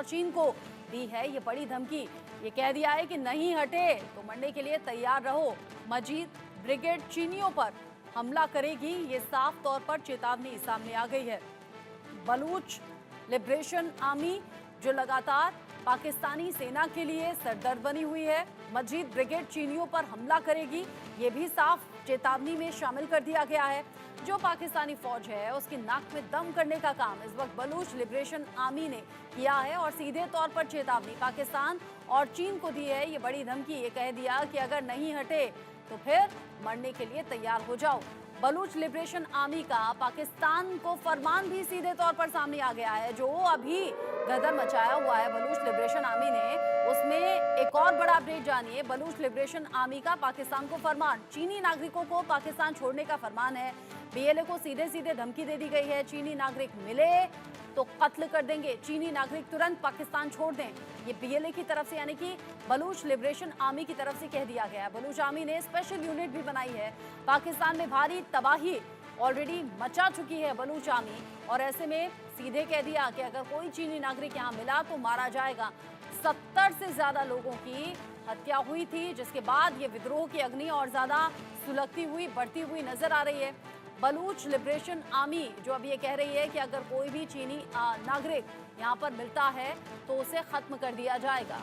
और चीन को दी है ये बड़ी धमकी। ये कह दिया है कि नहीं हटे तो मरने के लिए तैयार रहो। मजीद ब्रिगेड चीनियों पर हमला करेगी, ये साफ तौर पर चेतावनी सामने आ गई है। बलूच लिबरेशन आर्मी जो लगातार पाकिस्तानी सेना के लिए सरदर्द बनी हुई है, मजीद ब्रिगेड चीनियों पर हमला करेगी, ये भी साफ चेतावनी में शामिल कर दिया गया है। जो पाकिस्तानी फौज है उसकी नाक में दम करने का काम इस वक्त बलूच लिबरेशन आर्मी ने किया है और सीधे तौर पर चेतावनी पाकिस्तान और चीन को दी है ये बड़ी धमकी। ये कह दिया कि अगर नहीं हटे तो फिर मरने के लिए तैयार हो जाओ। बलूच लिबरेशन आर्मी का पाकिस्तान को फरमान भी सीधे तौर पर सामने आ गया है। जो अभी गदर मचाया हुआ है बलूच लिबरेशन आर्मी ने, उसमें एक और बड़ा अपडेट जानिए। बलूच लिबरेशन आर्मी का पाकिस्तान को फरमान, चीनी नागरिकों को पाकिस्तान छोड़ने का फरमान है। बीएलए को सीधे सीधे धमकी दे दी गई है, चीनी नागरिक मिले तो कत्ल कर देंगे, चीनी नागरिक तुरंत पाकिस्तान छोड़ दें। ये बीएलए की तरफ से यानी कि बलूच लिबरेशन आर्मी की तरफ से कह दिया गया है। बलूच आर्मी ने स्पेशल यूनिट भी बनाई है। पाकिस्तान में भारी तबाही ऑलरेडी मचा चुकी है बलूच आर्मी, और ऐसे में सीधे कह दिया कि अगर कोई चीनी नागरिक यहाँ मिला तो मारा जाएगा। 70 से ज्यादा लोगों की हत्या हुई थी, जिसके बाद ये विद्रोह की अग्नि और ज्यादा सुलगती हुई बढ़ती हुई नजर आ रही है। बलूच लिबरेशन आर्मी जो अब ये कह रही है कि अगर कोई भी चीनी नागरिक यहाँ पर मिलता है तो उसे खत्म कर दिया जाएगा।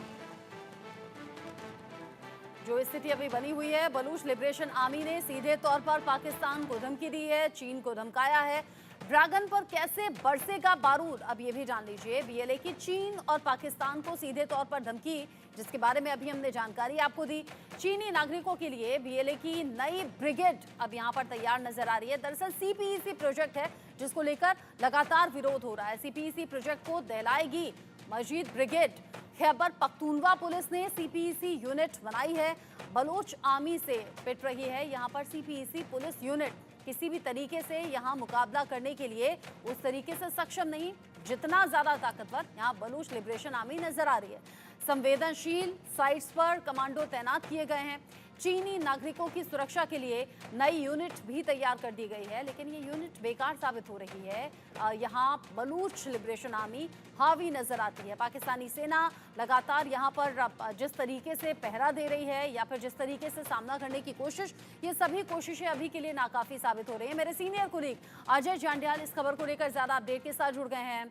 जो स्थिति अभी बनी हुई है, बलूच लिबरेशन आर्मी ने सीधे तौर पर पाकिस्तान को धमकी दी है, चीन को धमकाया है। ड्रैगन पर कैसे बरसेगा बारूद, अब ये भी जान लीजिए। बीएलए की चीन और पाकिस्तान को सीधे तौर पर धमकी, जिसके बारे में अभी हमने जानकारी आपको दी। चीनी नागरिकों के लिए बीएलए की नई ब्रिगेड अब यहाँ पर तैयार नजर आ रही है। दरअसल सीपीईसी प्रोजेक्ट है जिसको लेकर लगातार विरोध हो रहा है। सीपीईसी प्रोजेक्ट को दहलाएगी मजीद ब्रिगेड। खैबर पख्तूनवा पुलिस ने सीपीईसी यूनिट बनाई है, बलूच आर्मी से पिट रही है यहाँ पर सीपीईसी पुलिस यूनिट। किसी भी तरीके से यहाँ मुकाबला करने के लिए उस तरीके से सक्षम नहीं जितना ज्यादा ताकतवर यहाँ बलूच लिबरेशन आर्मी नजर आ रही है। संवेदनशील साइट्स पर कमांडो तैनात किए गए हैं। चीनी नागरिकों की सुरक्षा के लिए नई यूनिट भी तैयार कर दी गई है, लेकिन ये यूनिट बेकार साबित हो रही है। यहाँ बलूच लिबरेशन आर्मी हावी नजर आती है। पाकिस्तानी सेना लगातार यहाँ पर जिस तरीके से पहरा दे रही है या फिर जिस तरीके से सामना करने की कोशिश, ये सभी कोशिशें अभी के लिए नाकाफी साबित हो रही है। मेरे सीनियर कुलीग अजय जांडियाल इस खबर को लेकर ज्यादा अपडेट के साथ जुड़ गए हैं।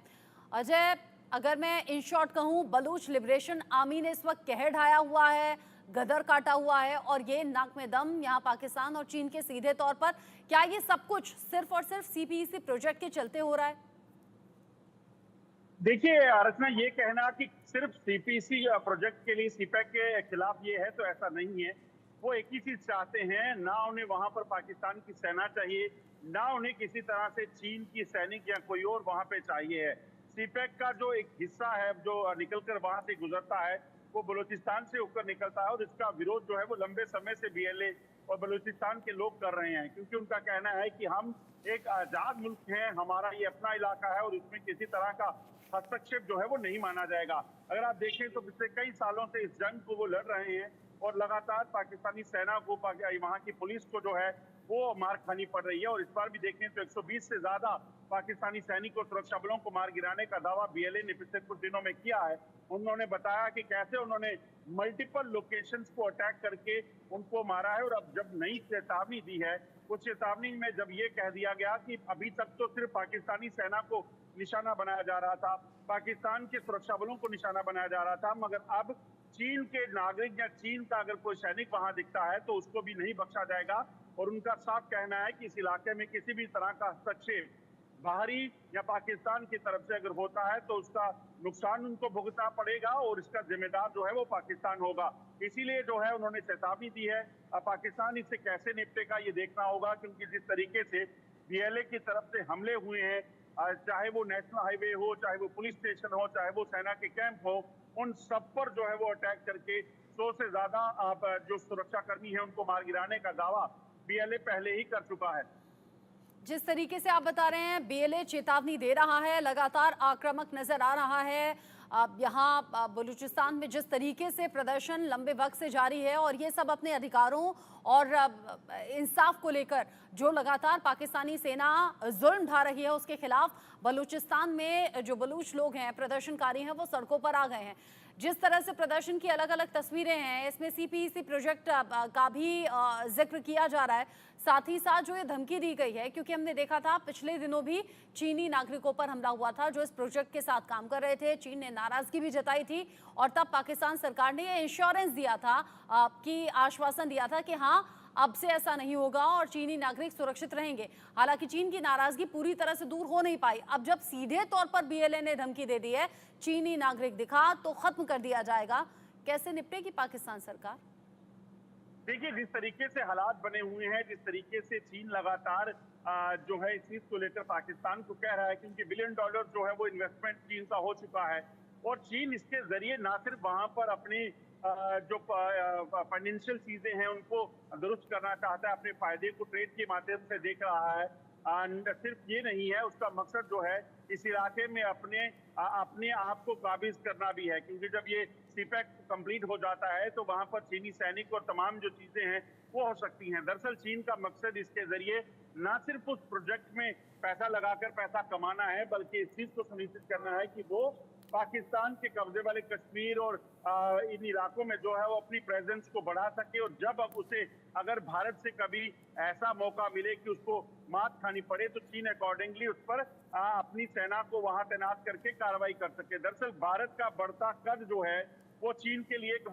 अजय, अगर मैं इन शॉर्ट कहूँ, बलूच लिबरेशन आर्मी ने इस वक्त कहर ढाया हुआ है, गदर काटा हुआ है और ये नाक में दम यहाँ पाकिस्तान और चीन के सीधे तौर पर, क्या ये सब कुछ सिर्फ और सिर्फ सीपीईसी प्रोजेक्ट के चलते हो रहा है? देखिए रचना, ये कहना कि सिर्फ सीपीसी प्रोजेक्ट के लिए सीपैक के खिलाफ ये है तो ऐसा नहीं है। वो एक ही चीज चाहते हैं, ना उन्हें वहां पर पाकिस्तान की सेना चाहिए, ना उन्हें किसी तरह से चीन की सैनिक या कोई और वहां पे चाहिए है। सीपैक का जो एक हिस्सा है जो निकलकर वहां से गुजरता है वो बलूचिस्तान से होकर निकलता है, और इसका विरोध जो है वो लंबे समय से बीएलए और बलूचिस्तान के लोग कर रहे हैं, क्योंकि उनका कहना है कि हम एक आजाद मुल्क है, हमारा ये अपना इलाका है और इसमें किसी तरह का हस्तक्षेप जो है वो नहीं माना जाएगा। अगर आप देखें तो पिछले कई सालों से इस जंग को वो लड़ रहे हैं और लगातार पाकिस्तानी सेना को, वहां की पुलिस को जो है वो मार खानी पड़ रही है। और इस बार भी देखें तो 120 से ज्यादा पाकिस्तानी सैनिक और सुरक्षा बलों को मार गिराने का दावा बीएलए ने पिछले कुछ दिनों में किया है। उन्होंने बताया कि कैसे उन्होंने मल्टीपल लोकेशंस को अटैक करके उनको मारा है। और अब जब नई चेतावनी दी है, उस चेतावनी में जब ये कह दिया गया कि अभी तक तो सिर्फ पाकिस्तानी सेना को निशाना बनाया जा रहा था, पाकिस्तान के सुरक्षा बलों को निशाना बनाया जा रहा था, मगर अब चीन के नागरिक या चीन का अगर कोई सैनिक वहां दिखता है तो उसको भी नहीं बख्शा जाएगा। और उनका साफ कहना है कि इस इलाके में किसी भी तरह का हस्तक्षेप बाहरी या पाकिस्तान की तरफ से अगर होता है तो उसका नुकसान उनको भुगतना पड़ेगा और इसका जिम्मेदार जो है वो पाकिस्तान होगा। इसीलिए जो है उन्होंने चेतावनी दी है। अब पाकिस्तान इससे कैसे निपटेगा ये देखना होगा, क्योंकि जिस तरीके से बीएलए की तरफ से हमले हुए हैं, चाहे वो नेशनल हाईवे हो, चाहे वो पुलिस स्टेशन हो, चाहे वो सेना के कैंप हो, उन सब पर जो है वो अटैक करके 100 से ज्यादा जो सुरक्षाकर्मी है उनको मार गिराने का दावा बीएलए पहले ही कर चुका है। जिस तरीके से आप बता रहे हैं, बीएलए चेतावनी दे रहा है, लगातार आक्रामक नजर आ रहा है। यहाँ बलूचिस्तान में जिस तरीके से प्रदर्शन लंबे वक्त से जारी है और ये सब अपने अधिकारों और इंसाफ को लेकर जो लगातार पाकिस्तानी सेना जुल्म ढा रही है उसके खिलाफ बलूचिस्तान में जो बलूच लोग हैं, प्रदर्शनकारी हैं, वो सड़कों पर आ गए हैं। जिस तरह से प्रदर्शन की अलग अलग तस्वीरें हैं, इसमें सीपीईसी प्रोजेक्ट का भी जिक्र किया जा रहा है। साथ ही साथ जो ये धमकी दी गई है, क्योंकि हमने देखा था पिछले दिनों भी चीनी नागरिकों पर हमला हुआ था जो इस प्रोजेक्ट के साथ काम कर रहे थे। चीन ने नाराजगी भी जताई थी और तब पाकिस्तान सरकार ने ये इंश्योरेंस दिया था, कि आश्वासन दिया था कि हाँ अब से ऐसा नहीं होगा और चीनी नागरिक सुरक्षित रहेंगे। हालांकि चीन की नाराजगी पूरी तरह से दूर हो नहीं पाई। अब जब सीधे तौर पर बीएलए ने धमकी दे दी है, चीनी नागरिक दिखा तो खत्म कर दिया जाएगा, कैसे निपटेगी पाकिस्तान सरकार? देखिए, जिस तरीके से हालात बने हुए हैं, जिस तरीके से चीन लगातार जो है इस चीज को लेकर पाकिस्तान को कह रहा है, क्योंकि $1 बिलियन जो है वो इन्वेस्टमेंट चीन का हो चुका है और चीन इसके जरिए ना सिर्फ वहां पर अपनी जो फाइनेंशियल चीजें हैं उनको दुरुस्त करना चाहता है, अपने फायदे को ट्रेड के माध्यम से देख रहा है। सिर्फ ये नहीं है, उसका मकसद जो है इस इलाके में अपने आप को काबिज करना भी है, क्योंकि जब ये सीपैक कंप्लीट हो जाता है तो वहां पर चीनी सैनिक और तमाम जो चीजें हैं वो हो सकती हैं। दरअसल चीन का मकसद इसके जरिए न सिर्फ उस प्रोजेक्ट में पैसा लगाकर पैसा कमाना है, बल्कि इस चीज को सुनिश्चित करना है कि वो पाकिस्तान के कब्जे वाले कश्मीर और इन इलाकों में जो है वो अपनी प्रेजेंस को बढ़ा सके। और जब अब उसे अगर भारत से कभी ऐसा मौका मिले कि उसको मात खानी पड़े तो चीन अकॉर्डिंगली उस पर अपनी सेना को वहां तैनात करके कार्रवाई कर सके। दरअसल भारत का बढ़ता कद जो है वो चीन के लिए एक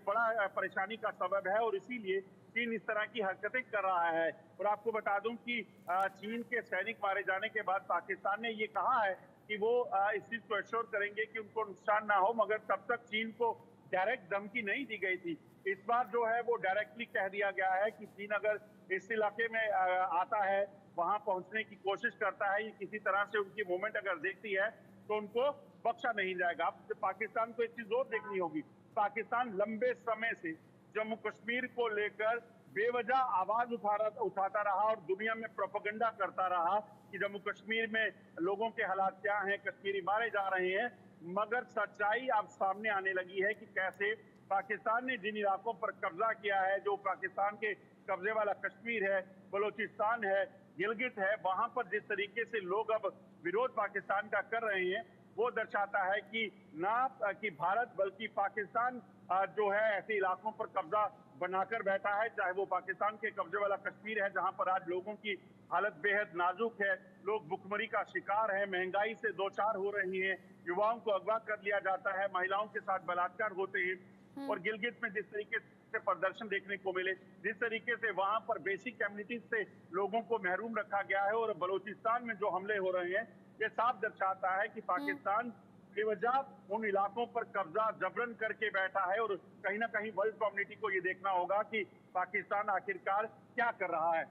बड़ा परेशानी का सबब है और इसीलिए चीन इस तरह की हरकतें कर रहा है। और आपको बता दूं कि चीन के सैनिक मारे जाने के बाद पाकिस्तान ने ये कहा है कि वो इस चीज को एश्योर करेंगे कि उनको नुकसान ना हो, मगर तब तक चीन को डायरेक्ट धमकी नहीं दी गई थी। इस बार जो है वो डायरेक्टली कह दिया गया है कि चीन अगर इस इलाके में आता है, वहां पहुंचने की कोशिश करता है, किसी तरह से उनकी मूवमेंट अगर देखती है तो उनको बख्शा नहीं जाएगा। अब पाकिस्तान को एक चीज और देखनी होगी, पाकिस्तान लंबे समय से जम्मू कश्मीर को लेकर बेवजह आवाज उठाता रहा और दुनिया में प्रोपेगेंडा करता रहा कि जम्मू कश्मीर में लोगों के हालात क्या हैं, कश्मीरी मारे जा रहे हैं। मगर सच्चाई अब सामने आने लगी है कि कैसे पाकिस्तान ने जिन इलाकों पर कब्जा किया है, जो पाकिस्तान के कब्जे वाला कश्मीर है, बलूचिस्तान है, गिलगित है, वहां पर जिस तरीके से लोग अब विरोध पाकिस्तान का कर रहे हैं, वो दर्शाता है कि ना कि भारत बल्कि पाकिस्तान जो है ऐसे इलाकों पर कब्जा बनाकर बैठा है, चाहे वो पाकिस्तान के कब्जे वाला कश्मीर है जहां पर आज लोगों की हालत बेहद नाजुक है, लोग भुखमरी का शिकार है, महंगाई से दो चार हो रही है, युवाओं को अगवा कर लिया जाता है, महिलाओं के साथ बलात्कार होते हैं। और गिलगित में जिस तरीके से प्रदर्शन देखने को मिले, जिस तरीके से वहां पर बेसिक कम्युनिटीज से लोगों को महरूम रखा गया है और बलूचिस्तान में जो हमले हो रहे हैं, ये साफ दर्शाता है कि पाकिस्तान बेवजह उन इलाकों पर कब्जा जबरन करके बैठा है। और कहीं ना कहीं वर्ल्ड कम्युनिटी को ये देखना होगा कि पाकिस्तान आखिरकार क्या कर रहा है।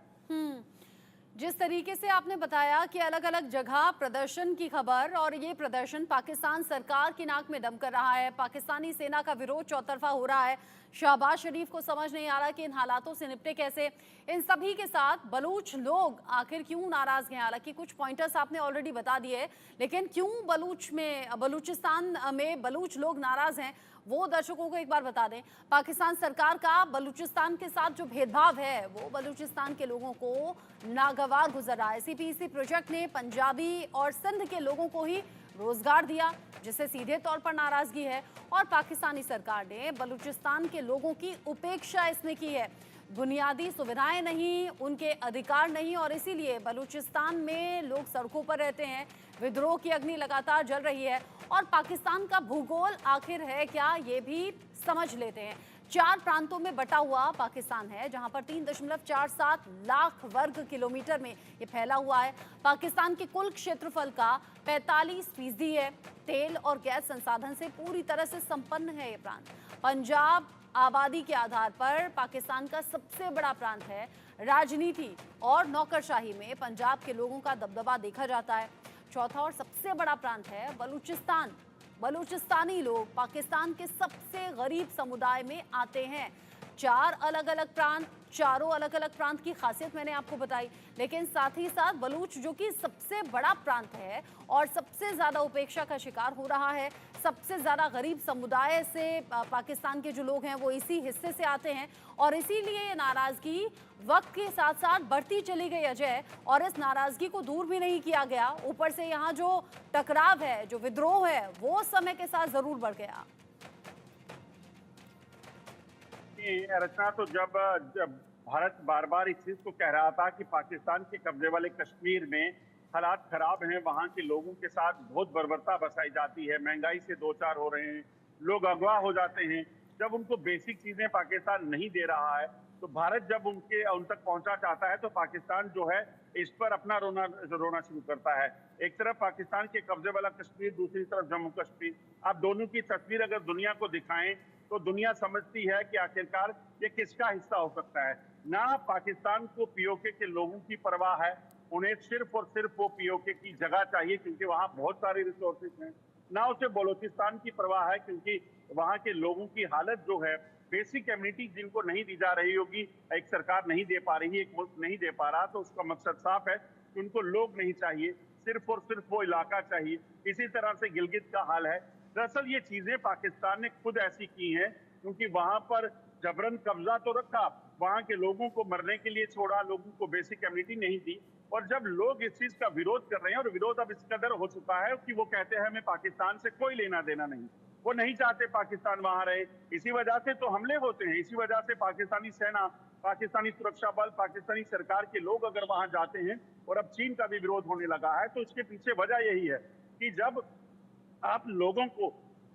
जिस तरीके से आपने बताया कि अलग अलग जगह प्रदर्शन की खबर, और ये प्रदर्शन पाकिस्तान सरकार की नाक में दम कर रहा है, पाकिस्तानी सेना का विरोध चौतरफा हो रहा है। शहबाज शरीफ को समझ नहीं आ रहा कि इन हालातों से निपटे कैसे। इन सभी के साथ बलूच लोग आखिर क्यों नाराज हैं? हालांकि कुछ पॉइंटर्स आपने ऑलरेडी बता दिए, लेकिन क्यों बलूचिस्तान में बलूच लोग नाराज हैं वो दर्शकों को एक बार बता दें। पाकिस्तान सरकार का बलूचिस्तान के साथ जो भेदभाव है वो बलूचिस्तान के लोगों को नागवार गुजर रहा है। सीपीईसी प्रोजेक्ट ने पंजाबी और सिंध के लोगों को ही रोजगार दिया, जिससे सीधे तौर पर नाराजगी है। और पाकिस्तानी सरकार ने बलूचिस्तान के लोगों की उपेक्षा इसमें की है, बुनियादी सुविधाएं नहीं, उनके अधिकार नहीं, और इसीलिए बलूचिस्तान में लोग सड़कों पर रहते हैं। विद्रोह की अग्नि लगातार जल रही है और पाकिस्तान का भूगोल आखिर है क्या, ये भी समझ लेते हैं। 4 प्रांतों में बटा हुआ पाकिस्तान है, जहां पर 3.47 लाख वर्ग किलोमीटर में ये फैला हुआ है। पाकिस्तान के कुल क्षेत्रफल का 45% है। तेल और गैस संसाधन से पूरी तरह से संपन्न है ये प्रांत। पंजाब आबादी के आधार पर पाकिस्तान का सबसे बड़ा प्रांत है। राजनीति और नौकरशाही में पंजाब के लोगों का दबदबा देखा जाता है। चौथा और सबसे बड़ा प्रांत है बलूचिस्तान। बलूचिस्तानी लोग पाकिस्तान के सबसे गरीब समुदाय में आते हैं। 4 अलग अलग प्रांत, चारों अलग अलग प्रांत की खासियत मैंने आपको बताई, लेकिन साथ ही साथ बलूच जो कि सबसे बड़ा प्रांत है और सबसे ज्यादा उपेक्षा का शिकार हो रहा है, सबसे ज्यादा गरीब समुदाय से पाकिस्तान के जो लोग हैं वो इसी हिस्से से आते हैं और इसीलिए ये नाराजगी वक्त के साथ साथ बढ़ती चली गई अजय, और इस नाराजगी को दूर भी नहीं किया गया। ऊपर से यहाँ जो टकराव है, जो विद्रोह है, वो समय के साथ जरूर बढ़ गया। रचना, तो जब जब भारत बार बार इस चीज को कह रहा था कि पाकिस्तान के कब्जे वाले कश्मीर में हालात खराब हैं, वहां के लोगों के साथ बहुत बर्बरता बरसाई जाती है, महंगाई से दो चार हो रहे हैं, लोग अगवा हो जाते हैं, जब उनको बेसिक चीजें पाकिस्तान नहीं दे रहा है, तो भारत जब उन तक पहुंचा चाहता है तो पाकिस्तान जो है इस पर अपना रोना शुरू करता है। एक तरफ पाकिस्तान के कब्जे वाला कश्मीर, दूसरी तरफ जम्मू कश्मीर। आप दोनों की तस्वीर अगर दुनिया को दिखाएं तो दुनिया समझती है कि आखिरकार ये किसका हिस्सा हो सकता है। ना पाकिस्तान को पीओके के लोगों की परवाह है, उन्हें सिर्फ और सिर्फ वो पीओके की जगह चाहिए क्योंकि वहां बहुत सारे रिसोर्सेज हैं। ना उसे बलोचिस्तान की परवाह है क्योंकि वहां के लोगों की हालत जो है, बेसिक कम्युनिटी जिनको नहीं दी जा रही होगी, एक सरकार नहीं दे पा रही है, एक मुल्क नहीं दे पा रहा, तो उसका मकसद साफ है कि उनको लोग नहीं चाहिए, सिर्फ और सिर्फ वो इलाका चाहिए। इसी तरह से गिलगित का हाल है। दरअसल ये चीजें पाकिस्तान ने खुद ऐसी की हैं क्योंकि वहां पर जबरन कब्जा तो रखा, वहां के लोगों को मरने के लिए छोड़ा, लोगों को बेसिक कम्युनिटी नहीं दी। और जब लोग इस चीज का विरोध कर रहे हैं, और विरोध अब इस कदर हो चुका है कि वो कहते हैं हमें पाकिस्तान से कोई लेना देना नहीं, वो नहीं चाहते पाकिस्तान वहां रहे, इसी वजह से तो हमले होते हैं, इसी वजह से पाकिस्तानी सेना, पाकिस्तानी सुरक्षा बल, पाकिस्तानी सरकार के लोग अगर वहां जाते हैं, और अब चीन का भी विरोध होने लगा है, तो इसके पीछे वजह यही है कि जब आप लोगों को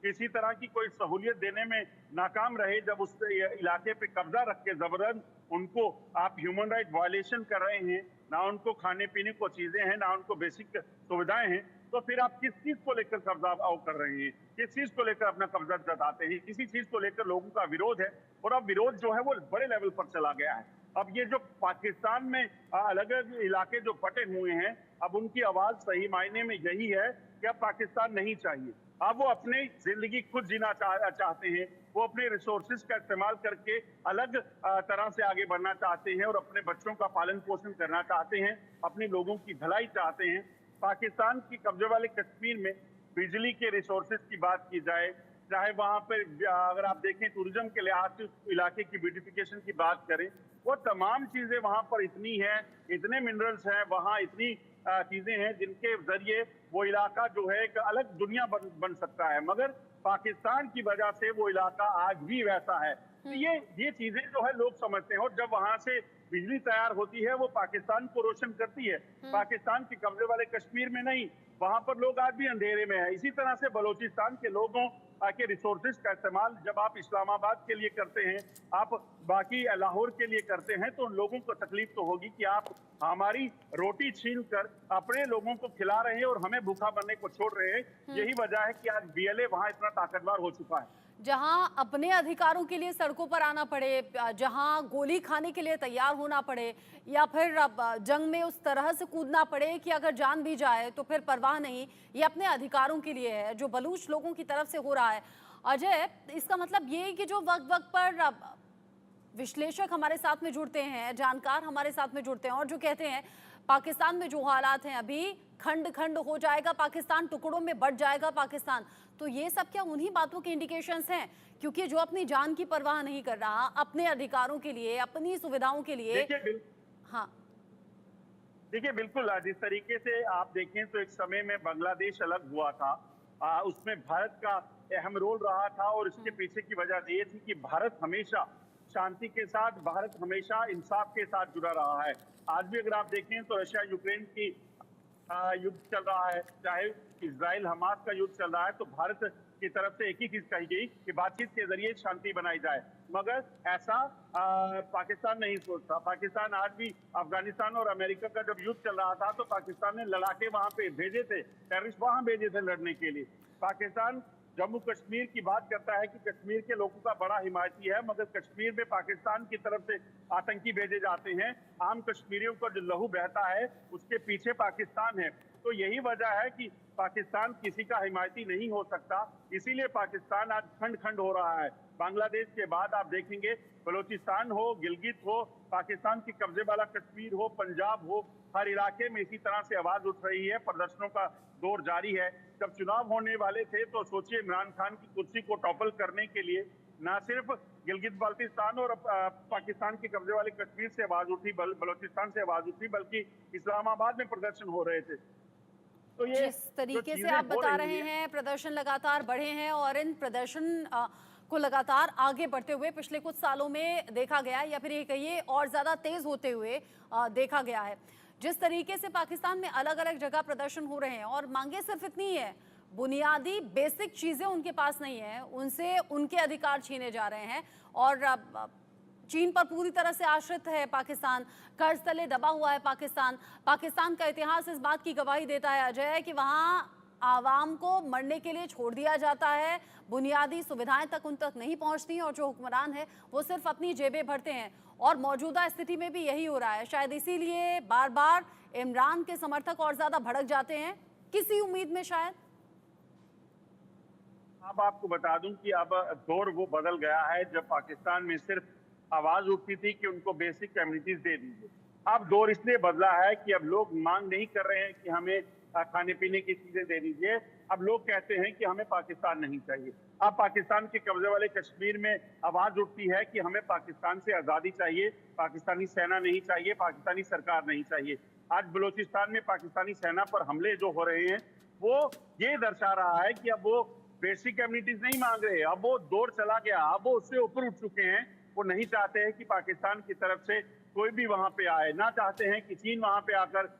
किसी तरह की कोई सहूलियत देने में नाकाम रहे, जब उस इलाके पे कब्जा रख के जबरन उनको आप ह्यूमन राइट वायलेशन कर रहे हैं, ना उनको खाने पीने को चीजें हैं, ना उनको बेसिक सुविधाएं हैं, तो फिर आप किस चीज को लेकर कब्जा कर रहे हैं, किस चीज को लेकर अपना कब्जा जताते हैं, किसी चीज को लेकर लोगों का विरोध है। और अब विरोध जो है वो बड़े लेवल पर चला गया है। अब ये जो पाकिस्तान में अलग अलग इलाके जो बटे हुए हैं, अब उनकी आवाज सही मायने में यही है कि अब पाकिस्तान नहीं चाहिए। अब वो अपनी जिंदगी खुद जीना चाहते हैं, वो अपने रिसोर्सेज का इस्तेमाल करके अलग तरह से आगे बढ़ना चाहते हैं और अपने बच्चों का पालन पोषण करना चाहते हैं, अपने लोगों की भलाई चाहते हैं। पाकिस्तान की कब्जे वाले कश्मीर में बिजली के रिसोर्सेज की बात की जाए, चाहे वहां पर अगर आप देखें टूरिज्म के लिहाज से उस इलाके की ब्यूटिफिकेशन की बात करें, वो तमाम चीजें वहां पर इतनी हैं, इतने मिनरल्स हैं वहां, इतनी चीजें हैं जिनके जरिए वो इलाका जो है एक अलग दुनिया बन सकता है, मगर पाकिस्तान की वजह से वो इलाका आज भी वैसा है। तो ये चीजें जो है लोग समझते हैं, और जब वहां से बिजली तैयार होती है वो पाकिस्तान को रोशन करती है, पाकिस्तान के कब्जे वाले कश्मीर में नहीं, वहां पर लोग आज भी अंधेरे में है। इसी तरह से बलोचिस्तान के लोगों के रिसोर्सेज का इस्तेमाल जब आप इस्लामाबाद के लिए करते हैं, आप बाकी लाहौर के लिए करते हैं, तो उन लोगों को तकलीफ तो होगी कि आप हमारी रोटी छीन कर अपने लोगों को खिला रहे हैं और हमें भूखा मरने को छोड़ रहे हैं। यही वजह है कि आज बीएलए वहां इतना ताकतवर हो चुका है। जहां अपने अधिकारों के लिए सड़कों पर आना पड़े, जहां गोली खाने के लिए तैयार होना पड़े, या फिर जंग में उस तरह से कूदना पड़े कि अगर जान भी जाए तो फिर परवाह नहीं, ये अपने अधिकारों के लिए है जो बलूच लोगों की तरफ से हो रहा है। अजय, इसका मतलब ये है कि जो वक्त वक्त पर विश्लेषक हमारे साथ में जुड़ते हैं, जानकार हमारे साथ में जुड़ते हैं और जो कहते हैं पाकिस्तान में जो हालात हैं अभी, खंड खंड हो जाएगा पाकिस्तान, टुकड़ों में बढ़ जाएगा पाकिस्तान, तो ये सब क्या उन्हीं बातों के इंडिकेशंस हैं? क्योंकि जो अपनी जान की परवाह नहीं कर रहा, अपने अधिकारों के लिए, अपनी सुविधाओं के लिए। हाँ देखिए, बिल्कुल जिस तरीके से आप देखें तो एक समय में बांग्लादेश अलग हुआ था, उसमें भारत का अहम रोल रहा था, और इसके पीछे की वजह ये थी कि भारत हमेशा शांति के साथ, भारत हमेशा इंसाफ के साथ जुड़ा रहा है। आज भी अगर आप देखें तो रशिया यूक्रेन की युद्ध चल रहा है, चाहे इजराइल हमास का युद्ध चल रहा है, तो भारत की तरफ से एक ही चीज कही गई कि बातचीत के जरिए शांति बनाई जाए, मगर ऐसा पाकिस्तान नहीं सोचता। पाकिस्तान आज भी अफगानिस्तान और अमेरिका का जब युद्ध चल रहा था तो पाकिस्तान ने लड़ाके वहां पे भेजे थे, टेररिस्ट वहां भेजे थे लड़ने के लिए। पाकिस्तान जम्मू कश्मीर की बात करता है कि कश्मीर के लोगों का बड़ा हिमायती है, मगर कश्मीर में पाकिस्तान की तरफ से आतंकी भेजे जाते हैं। आम कश्मीरियों का जो लहू बहता है उसके पीछे पाकिस्तान है। तो यही वजह है कि पाकिस्तान किसी का हिमायती नहीं हो सकता, इसीलिए पाकिस्तान आज खंड खंड हो रहा है। बांग्लादेश के बाद आप देखेंगे बलूचिस्तान हो, गिलगित हो, पाकिस्तान की कब्जे वाला कश्मीर हो, पंजाब हो, हर इलाके में इसी तरह से आवाज उठ रही है। प्रदर्शनों का दौर जारी है। जब चुनाव होने वाले थे तो सोचिए इमरान खान की कुर्सी को टॉपल करने के लिए न सिर्फ गिलगित बाल्टिस्तान और पाकिस्तान के कब्जे वाले कश्मीर से आवाज उठी, बलूचिस्तान से आवाज उठी, बल्कि इस्लामाबाद में प्रदर्शन हो रहे थे। तो ये जिस तरीके से आप बता रहे हैं प्रदर्शन लगातार बढ़े हैं और इन प्रदर्शन को लगातार आगे बढ़ते हुए पिछले कुछ सालों में देखा गया है, या फिर ये कहिए और ज्यादा तेज होते हुए देखा गया है। जिस तरीके से पाकिस्तान में अलग अलग जगह प्रदर्शन हो रहे हैं और मांगे सिर्फ इतनी ही है, बुनियादी बेसिक चीजें उनके पास नहीं है, उनसे उनके अधिकार छीने जा रहे हैं और चीन पर पूरी तरह से आश्रित है पाकिस्तान, कर्ज तले दबा हुआ है पाकिस्तान। पाकिस्तान का इतिहास इस बात की गवाही देता है अजय कि वहाँ आवाम को मरने के लिए छोड़ दिया जाता है, बुनियादी सुविधाएं तक उन तक नहीं पहुंचती और जो हुक्मरान है वो सिर्फ अपनी जेबें भरते हैं। और मौजूदा स्थिति में भी यही हो रहा है। शायद इसीलिए बार बार इमरान के समर्थक और ज्यादा भड़क जाते हैं, किसी उम्मीद में शायद। अब आपको बता दूं कि अब दौर वो बदल गया है जब पाकिस्तान में सिर्फ आवाज उठती थी कि उनको बेसिक कम्युनिटीज दे दीजिए। अब दौर इसलिए बदला है कि अब लोग मांग नहीं कर रहे हैं कि हमें खाने पीने की चीजें दे दीजिए। अब लोग कहते हैं कि हमें पाकिस्तान नहीं चाहिए। अब पाकिस्तान के कब्जे वाले कश्मीर में आवाज उठती है कि हमें पाकिस्तान से आजादी चाहिए, पाकिस्तानी सेना नहीं चाहिए, पाकिस्तानी सरकार नहीं चाहिए। आज बलूचिस्तान में पाकिस्तानी सेना पर हमले जो हो रहे हैं वो ये दर्शा रहा है कि अब वो बेसिक कम्युनिटीज नहीं मांग रहे, अब वो दौर चला गया, अब वो उससे ऊपर उठ चुके हैं। वो नहीं चाहते हैं कि पाकिस्तान की तरफ से कोई भी वहां पे आए, ना चाहते हैं कि चीन वहां पे आकर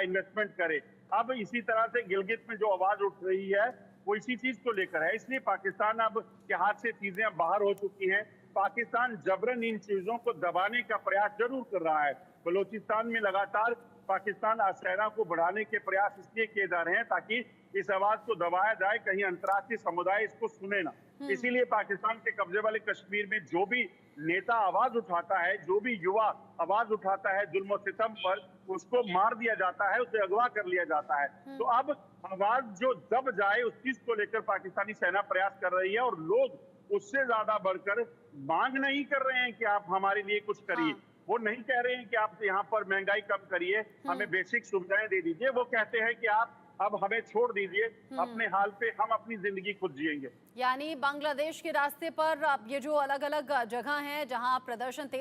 इन्वेस्टमेंट करे। अब इसी तरह से गिलगित में जो आवाज उठ रही है वो इसी चीज को लेकर है। इसलिए पाकिस्तान अब के हाथ से चीजें अब बाहर हो चुकी हैं। पाकिस्तान जबरन इन चीजों को दबाने का प्रयास जरूर कर रहा है। बलूचिस्तान में लगातार पाकिस्तान सेना को बढ़ाने के प्रयास इसलिए किए जा रहे हैं ताकि इस आवाज को दबाया जाए, कहीं अंतर्राष्ट्रीय समुदाय इसको सुने ना। इसीलिए पाकिस्तान के कब्जे वाले कश्मीर में जो भी नेता आवाज उठाता है, जो भी युवा आवाज उठाता है जुल्म और सितम पर, उसको मार दिया जाता है, उसे अगवा कर लिया जाता है। तो अब आवाज जो दब जाए उस चीज को लेकर पाकिस्तानी सेना प्रयास कर रही है और लोग उससे ज्यादा बढ़कर मांग नहीं कर रहे हैं कि आप हमारे लिए कुछ करिए। वो नहीं कह रहे हैं कि आप यहाँ पर महंगाई कम करिए, हमें बेसिक सुविधाएं दे दीजिए। वो कहते हैं कि आप अब हमें छोड़ दीजिए, अपने हाल पे हम अपनी जिंदगी खुद जिएंगे। यानी बांग्लादेश के रास्ते पर अब ये जो अलग अलग जगह हैं जहां प्रदर्शन तेज